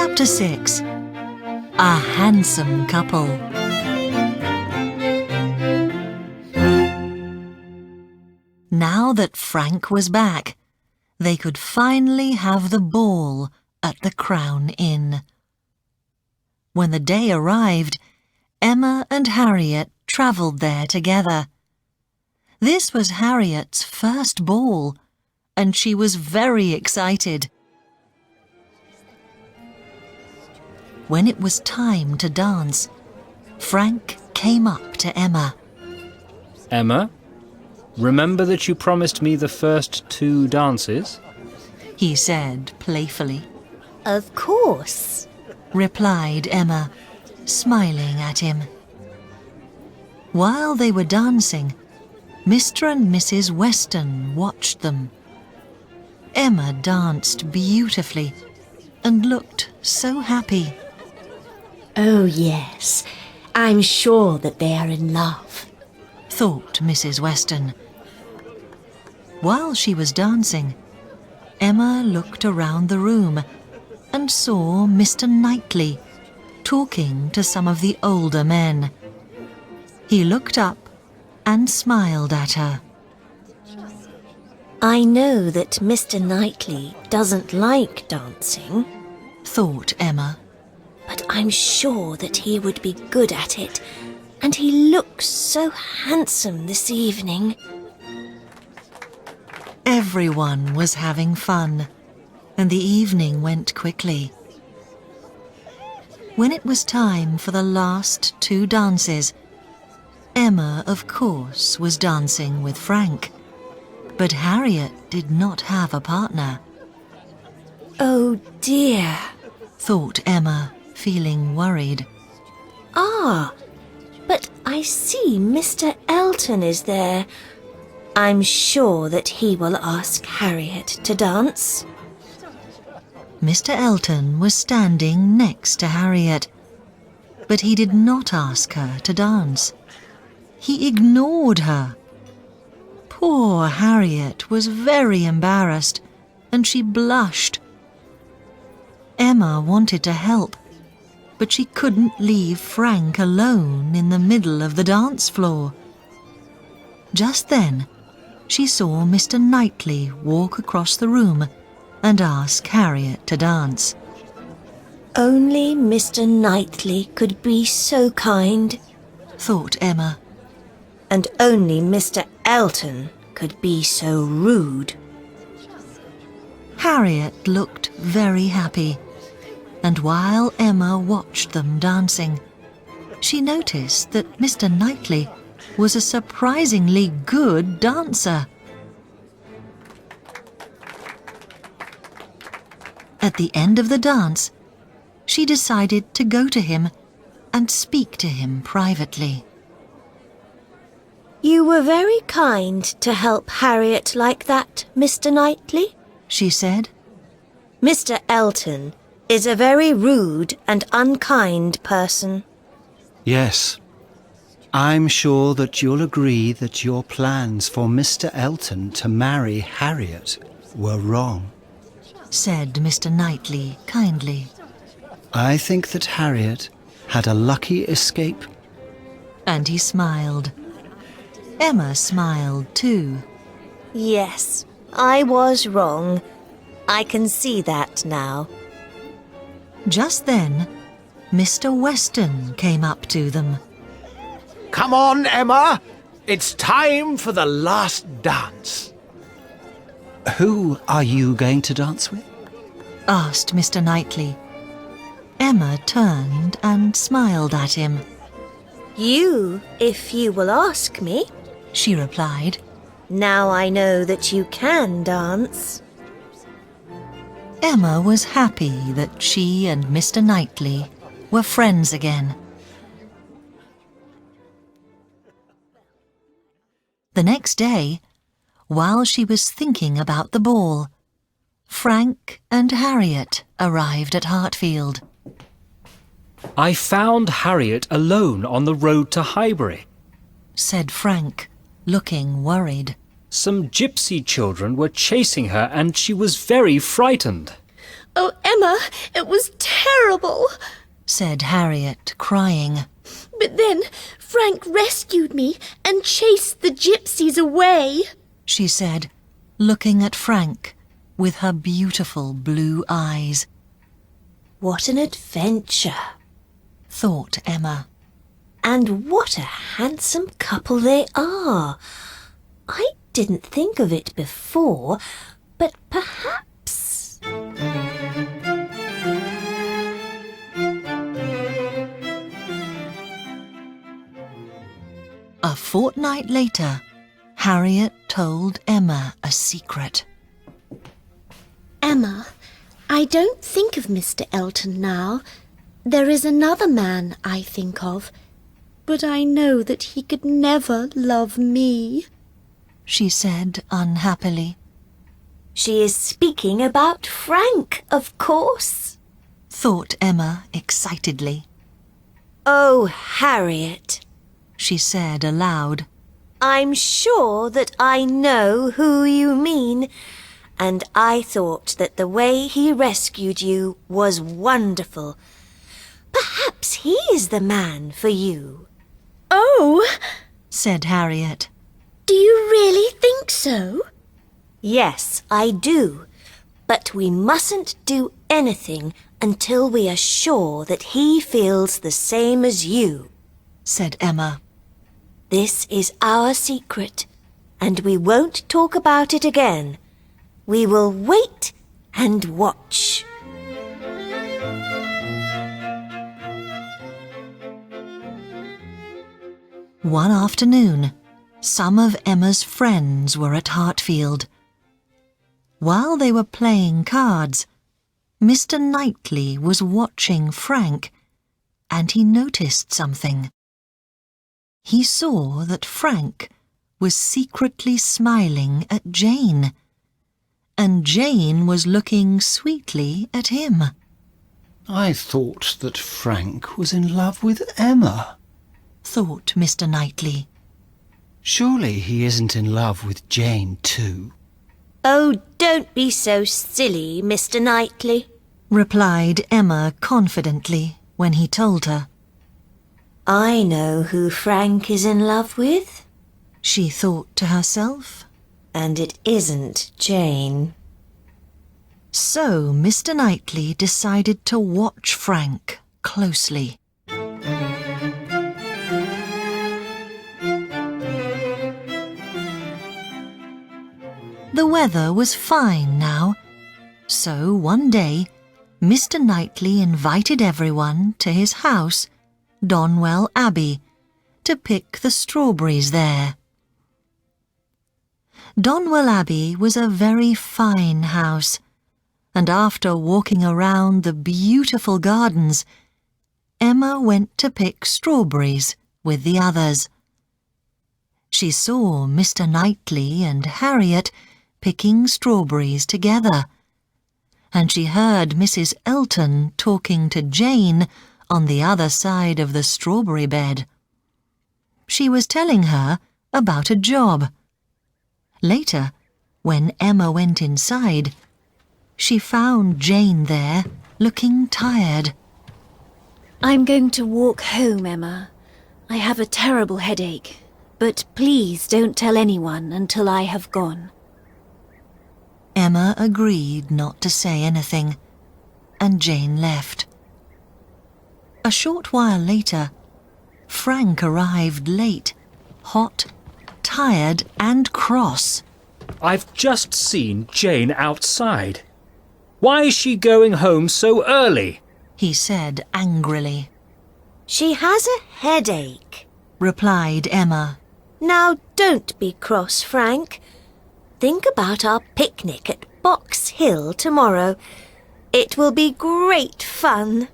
Chapter 6. A Handsome Couple. Now that Frank was back, they could finally have the ball at the Crown Inn. When the day arrived, Emma and Harriet travelled there together. This was Harriet's first ball, and she was very excited. When it was time to dance, Frank came up to Emma. Emma, remember that you promised me the first 2 dances? He said playfully. Of course, Replied Emma, smiling at him. While they were dancing, Mr. and Mrs. Weston watched them. Emma danced beautifully and looked so happy. Oh yes, I'm sure that they are in love. Thought Mrs. Weston. While she was dancing, Emma looked around the room and saw Mr. Knightley talking to some of the older men. He looked up and smiled at her. I know that Mr. Knightley doesn't like dancing, Thought Emma. but I'm sure that he would be good at it, and he looks so handsome this evening. Everyone was having fun, and the evening went quickly. When it was time for the last 2 dances, Emma, of course, was dancing with Frank, but Harriet did not have a partner. Oh dear. Thought Emma, feeling worried. Ah, but I see Mr. Elton is there. I'm sure that he will ask Harriet to dance. Mr. Elton was standing next to Harriet, but he did not ask her to dance. He ignored her. Poor Harriet was very embarrassed, and she blushed. Emma wanted to help, but she couldn't leave Frank alone in the middle of the dance floor. Just then, she saw Mr. Knightley walk across the room and ask Harriet to dance. Only Mr. Knightley could be so kind, Thought Emma. and only Mr. Elton could be so rude. Harriet looked very happy, and while Emma watched them dancing, she noticed that Mr. Knightley was a surprisingly good dancer. At the end of the dance, she decided to go to him and speak to him privately. You were very kind to help Harriet like that, Mr. Knightley. She said. Mr. Elton is a very rude and unkind person. Yes. I'm sure that you'll agree that your plans for Mr. Elton to marry Harriet were wrong. Said Mr. Knightley kindly. I think that Harriet had a lucky escape. And he smiled. Emma smiled too. Yes, I was wrong. I can see that now. Just then, Mr. Weston came up to them. Come on, Emma. It's time for the last dance. Who are you going to dance with? Asked Mr. Knightley. Emma turned and smiled at him. You, if you will ask me. She replied. Now I know that you can dance. Emma was happy that she and Mr. Knightley were friends again. The next day, while she was thinking about the ball, Frank and Harriet arrived at Hartfield. I found Harriet alone on the road to Highbury. Said Frank, looking worried. Some gypsy children were chasing her and she was very frightened. Oh, Emma, it was terrible. said Harriet, crying. But then Frank rescued me and chased the gypsies away. She said, looking at Frank with her beautiful blue eyes. What an adventure, Thought Emma. and what a handsome couple they are. I didn't think of it before, but perhaps... A fortnight later, Harriet told Emma a secret. Emma, I don't think of Mr. Elton now. There is another man I think of, but I know that he could never love me. She said unhappily. She is speaking about Frank, of course. Thought Emma excitedly. Oh, Harriet, She said aloud. I'm sure that I know who you mean, and I thought that the way he rescued you was wonderful. Perhaps he is the man for you. Oh, Said Harriet. do you really think so? Yes, I do. But we mustn't do anything until we are sure that he feels the same as you. Said Emma. This is our secret, and we won't talk about it again. We will wait and watch. One afternoon, some of Emma's friends were at Hartfield. While they were playing cards, Mr. Knightley was watching Frank, and he noticed something. He saw that Frank was secretly smiling at Jane, and Jane was looking sweetly at him. I thought that Frank was in love with Emma. Thought Mr. Knightley. Surely he isn't in love with Jane too. Oh, don't be so silly, Mr. Knightley. Replied Emma confidently when he told her. I know who Frank is in love with, She thought to herself. and it isn't Jane. So Mr. Knightley decided to watch Frank closely. The weather was fine now, so one day Mr. Knightley invited everyone to his house, Donwell Abbey, to pick the strawberries there. Donwell Abbey was a very fine house, and after walking around the beautiful gardens, Emma went to pick strawberries with the others. She saw Mr. Knightley and Harriet picking strawberries together, and she heard Mrs. Elton talking to Jane on the other side of the strawberry bed. She was telling her about a job. Later, when Emma went inside, she found Jane there, looking tired. I'm going to walk home, Emma. I have a terrible headache, but please don't tell anyone until I have gone. Emma agreed not to say anything, and Jane left. A short while later, Frank arrived late, hot, tired and cross. I've just seen Jane outside. Why is she going home so early? He said angrily. She has a headache. Replied Emma. Now don't be cross, Frank. Think about our picnic at Box Hill tomorrow. It will be great fun,